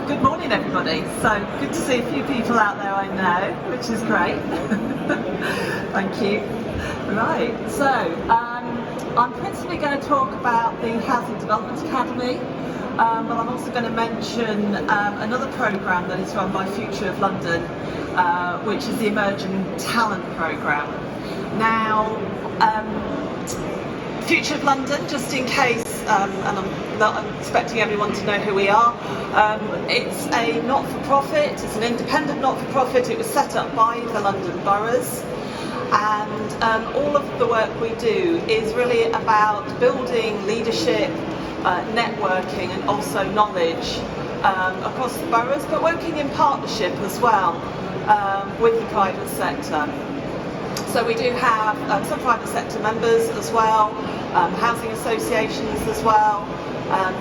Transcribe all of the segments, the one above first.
Good morning, everybody. So good to see a few people out there I know, which is great. Thank you. Right, so I'm principally going to talk about the Housing Development Academy, but I'm also going to mention another programme that is run by Future of London, which is the Emerging Talent Programme. Now, Future of London, just in case, and I'm not expecting everyone to know who we are, it's a not-for-profit, it's an independent not-for-profit. It was set up by the London boroughs, and all of the work we do is really about building leadership, networking and also knowledge across the boroughs, but working in partnership as well with the private sector. So we do have some private sector members as well, housing associations as well,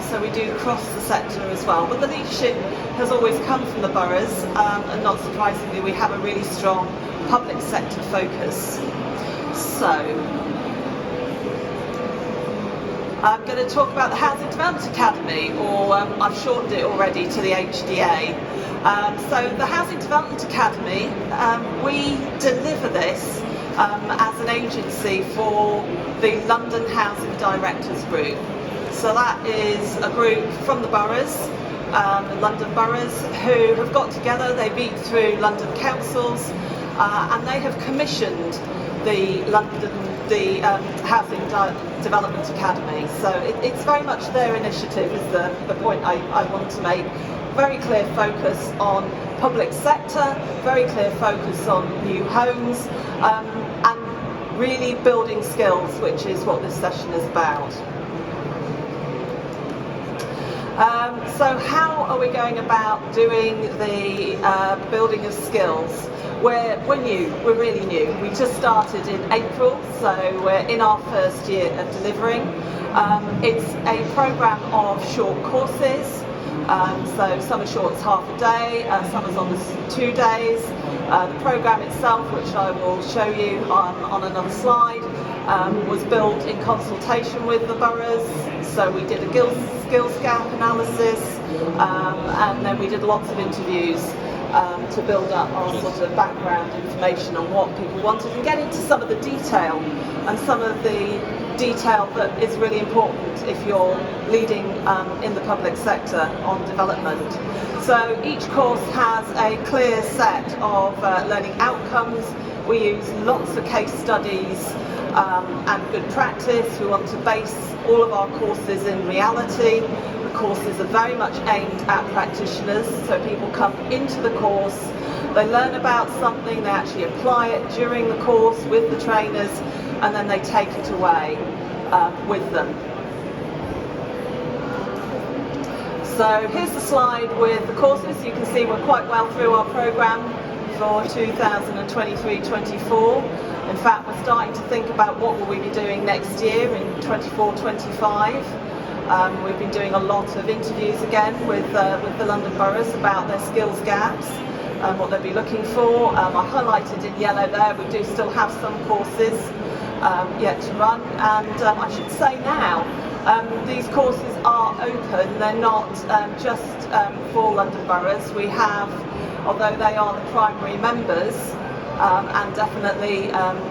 so we do cross the sector as well. But the leadership has always come from the boroughs, and not surprisingly we have a really strong public sector focus. So I'm going to talk about the Housing Development Academy, or I've shortened it already to the HDA. So the Housing Development Academy, we deliver this as an agency for the London Housing Directors Group. So that is a group from the boroughs, the London boroughs, who have got together. They meet through London councils, and they have commissioned the Housing Development Academy. So it's very much their initiative, is the point I want to make. Very clear focus on public sector, very clear focus on new homes, and really building skills, which is what this session is about. So how are we going about doing the building of skills? We're new, we're really new. We just started in April, so we're in our first year of delivering. It's a programme of short courses. So some are short as half a day, some is on 2 days. The programme itself, which I will show you on another slide, was built in consultation with the boroughs. So we did a skills gap analysis, and then we did lots of interviews to build up our sort of background information on what people wanted and get into some of the detail, and some of the detail that is really important if you're leading in the public sector on development. So each course has a clear set of learning outcomes. We use lots of case studies and good practice. We want to base all of our courses in reality. The courses are very much aimed at practitioners, so people come into the course, they learn about something, they actually apply it during the course with the trainers, and then they take it away with them. So here's the slide with the courses. You can see we're quite well through our programme for 2023-24. In fact, we're starting to think about what will we be doing next year in 24-25. We've been doing a lot of interviews again with the London boroughs about their skills gaps and what they'll be looking for. I highlighted in yellow there, we do still have some courses yet to run, and I should say now, these courses are open. They're not just for London boroughs. We have, although they are the primary members, and definitely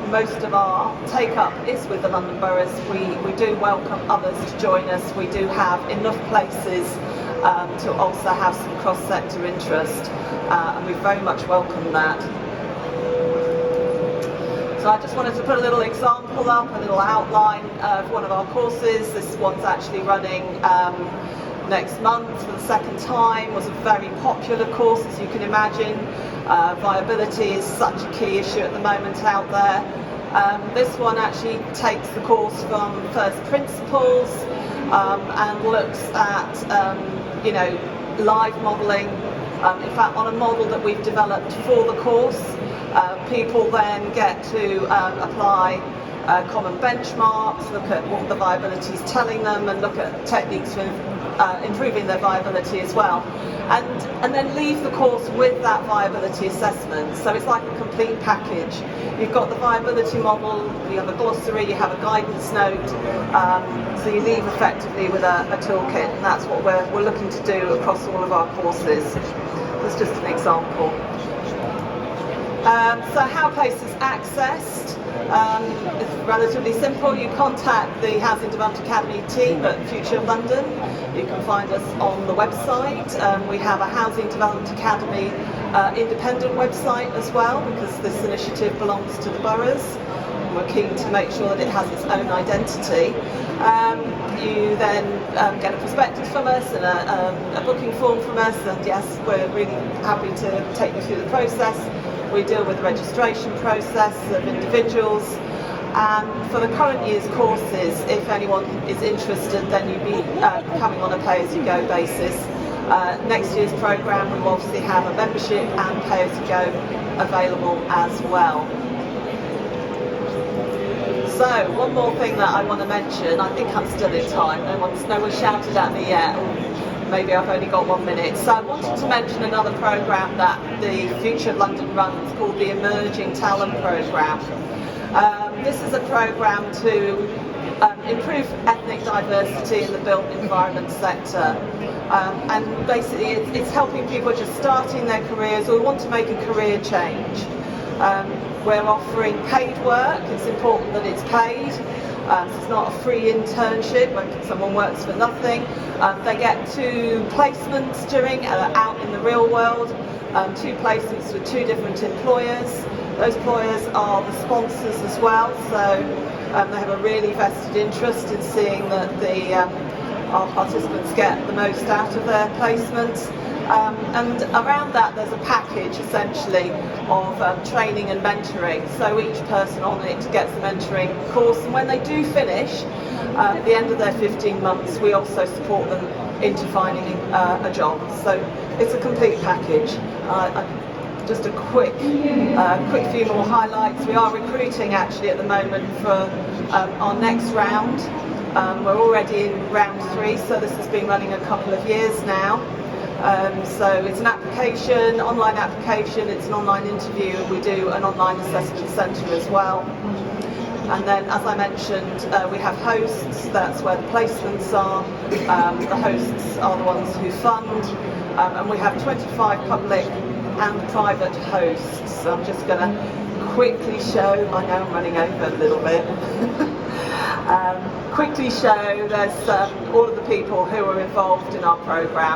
most of our take-up is with the London boroughs, we do welcome others to join us. We do have enough places to also have some cross-sector interest, and we very much welcome that. So I just wanted to put a little example up, a little outline of one of our courses. This one's actually running next month for the second time. It was a very popular course, as you can imagine. Viability is such a key issue at the moment out there. This one actually takes the course from first principles and looks at live modelling. In fact, on a model that we've developed for the course, people then get to apply common benchmarks, look at what the viability is telling them, and look at techniques for improving their viability as well. And then leave the course with that viability assessment. So it's like a complete package. You've got the viability model, you have a glossary, you have a guidance note, so you leave effectively with a toolkit, and that's what we're looking to do across all of our courses. That's just an example. So how PACE is accessed. It's relatively simple. You contact the Housing Development Academy team at Future of London. You can find us on the website. We have a Housing Development Academy independent website as well, because this initiative belongs to the boroughs. We're keen to make sure that it has its own identity. You then get a prospectus from us and a booking form from us, and yes, we're really happy to take you through the process. We deal with the registration process of individuals, and for the current year's courses, if anyone is interested, then you'd be coming on a pay-as-you-go basis. Next year's programme will obviously have a membership and pay-as-you-go available as well. So, one more thing that I want to mention. I think I'm still in time. No one's shouted at me yet. Maybe I've only got 1 minute. So I wanted to mention another programme that the Future of London runs called the Emerging Talent Programme. This is a programme to improve ethnic diversity in the built environment sector. And basically it's helping people just starting their careers or want to make a career change. We're offering paid work. It's important that it's paid. So it's not a free internship when someone works for nothing. They get 2 placements out in the real world, 2 placements with 2 different employers. Those employers are the sponsors as well, so they have a really vested interest in seeing that our participants get the most out of their placements. And around that there's a package essentially of training and mentoring, so each person on it gets the mentoring course, and when they do finish at the end of their 15 months we also support them into finding a job. So it's a complete package. Just a quick few more highlights. We are recruiting actually at the moment for our next round. We're already in round 3, so this has been running a couple of years now. So it's an application, online application, it's an online interview, and we do an online assessment centre as well. And then, as I mentioned, we have hosts, that's where the placements are. The hosts are the ones who fund, and we have 25 public and private hosts. So I'm just going to quickly show, I know I'm running over a little bit. Quickly show there's all of the people who are involved in our programme.